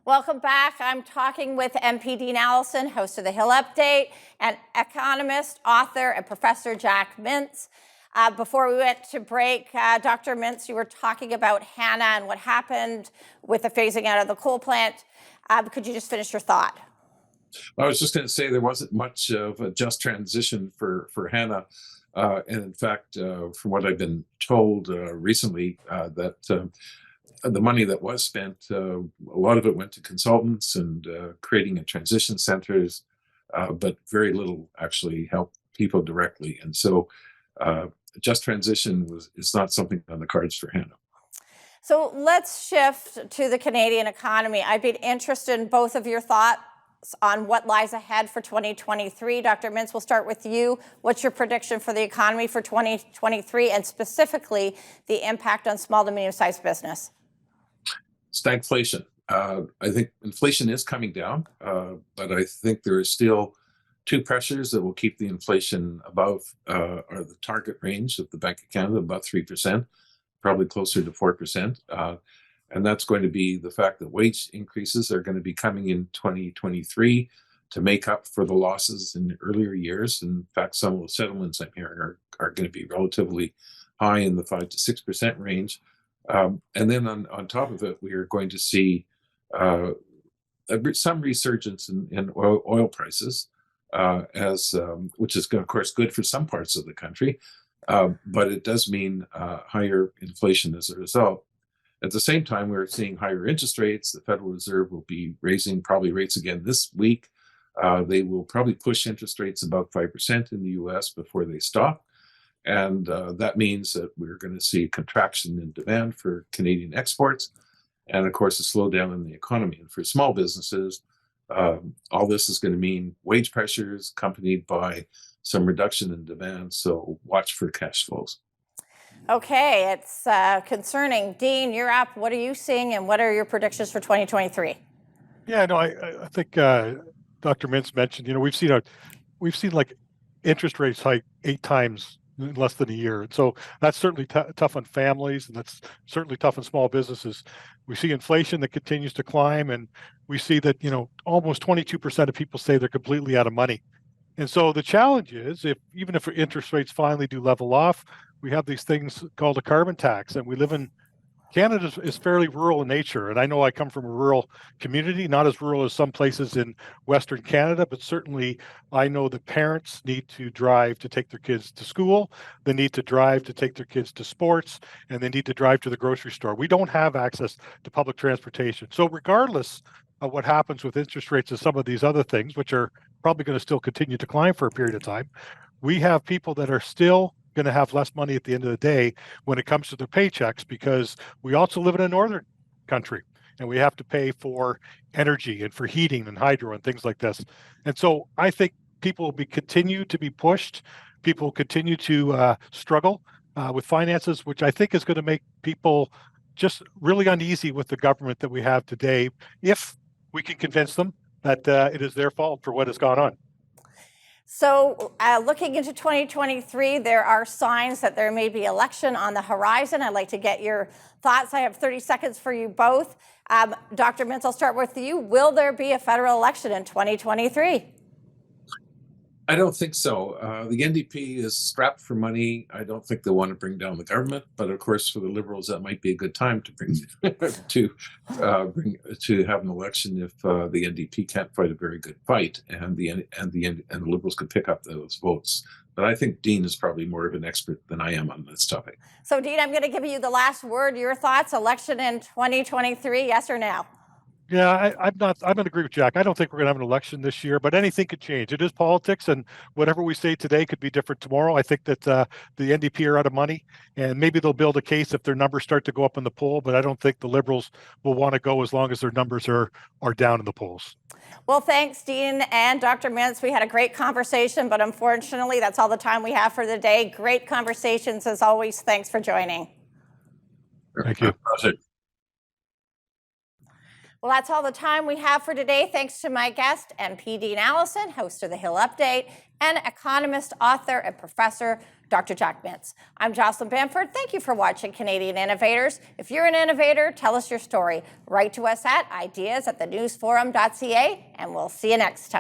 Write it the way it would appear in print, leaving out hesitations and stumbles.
Welcome back. I'm talking with MP Dean Allison, host of the Hill Update, and economist, author, and professor Jack Mintz. Before we went to break, Dr. Mintz, you were talking about Hannah and what happened with the phasing out of the coal plant. Could you just finish your thought? I was just going to say there wasn't much of a just transition for Hannah. And in fact, from what I've been told recently, that the money that was spent, a lot of it went to consultants and creating a transition centers, but very little actually helped people directly. And so just transition is not something on the cards for Hannah. So let's shift to the Canadian economy. I'd be interested in both of your thoughts on what lies ahead for 2023. Dr. Mintz, we'll start with you. What's your prediction for the economy for 2023 and specifically the impact on small to medium-sized business? Stagflation. I think inflation is coming down, but I think there is still two pressures that will keep the inflation above or the target range of the Bank of Canada, about 3%, probably closer to 4%. And that's going to be the fact that wage increases are going to be coming in 2023 to make up for the losses in the earlier years. In fact, some of the settlements I'm hearing are going to be relatively high in the 5 to 6% range. And then on top of it, we are going to see some resurgence in oil prices, which is, of course, good for some parts of the country, but it does mean higher inflation as a result. At the same time, we're seeing higher interest rates. The Federal Reserve will be raising probably rates again this week. They will probably push interest rates above 5% in the US before they stop. And that means that we're going to see a contraction in demand for Canadian exports and, of course, a slowdown in the economy. And for small businesses, all this is going to mean wage pressures accompanied by some reduction in demand. So watch for cash flows. Okay, it's concerning. Dean, you're up. What are you seeing and what are your predictions for 2023? Yeah, no, I think Dr. Mintz mentioned, we've seen like interest rates hike 8 times in less than a year. And so that's certainly tough on families, and that's certainly tough on small businesses. We see inflation that continues to climb, and we see that, almost 22% of people say they're completely out of money. And so the challenge is, even if interest rates finally do level off, we have these things called a carbon tax, and we live in Canada is fairly rural in nature. And I know I come from a rural community, not as rural as some places in Western Canada, but certainly I know that parents need to drive to take their kids to school, they need to drive to take their kids to sports, and they need to drive to the grocery store. We don't have access to public transportation. So regardless of what happens with interest rates and some of these other things, which are probably going to still continue to climb for a period of time, we have people that are still going to have less money at the end of the day when it comes to their paychecks, because we also live in a northern country and we have to pay for energy and for heating and hydro and things like this. And so I think people will continue to be pushed. People will continue to struggle with finances, which I think is going to make people just really uneasy with the government that we have today, if we can convince them that it is their fault for what has gone on. So looking into 2023, there are signs that there may be election on the horizon. I'd like to get your thoughts. I have 30 seconds for you both. Dr. Mintz, I'll start with you. Will there be a federal election in 2023? I don't think so. The NDP is strapped for money. I don't think they want to bring down the government, but of course, for the Liberals, that might be a good time to bring to have an election if the NDP can't fight a very good fight, and the Liberals could pick up those votes. But I think Dean is probably more of an expert than I am on this topic. So, Dean, I'm going to give you the last word. Your thoughts? Election in 2023? Yes or no? Yeah, I'm going to agree with Jack. I don't think we're going to have an election this year, but anything could change. It is politics, and whatever we say today could be different tomorrow. I think that the NDP are out of money, and maybe they'll build a case if their numbers start to go up in the poll, but I don't think the Liberals will want to go as long as their numbers are down in the polls. Well, thanks, Dean and Dr. Mintz. We had a great conversation, but unfortunately, that's all the time we have for the day. Great conversations as always. Thanks for joining. Thank you. Well, that's all the time we have for today. Thanks to my guest, MP Dean Allison, host of the Hill Update, and economist, author, and professor Dr. Jack Mintz. I'm Jocelyn Bamford. Thank you for watching Canadian Innovators. If you're an innovator, tell us your story. Write to us at ideas@thenewsforum.ca, and we'll see you next time.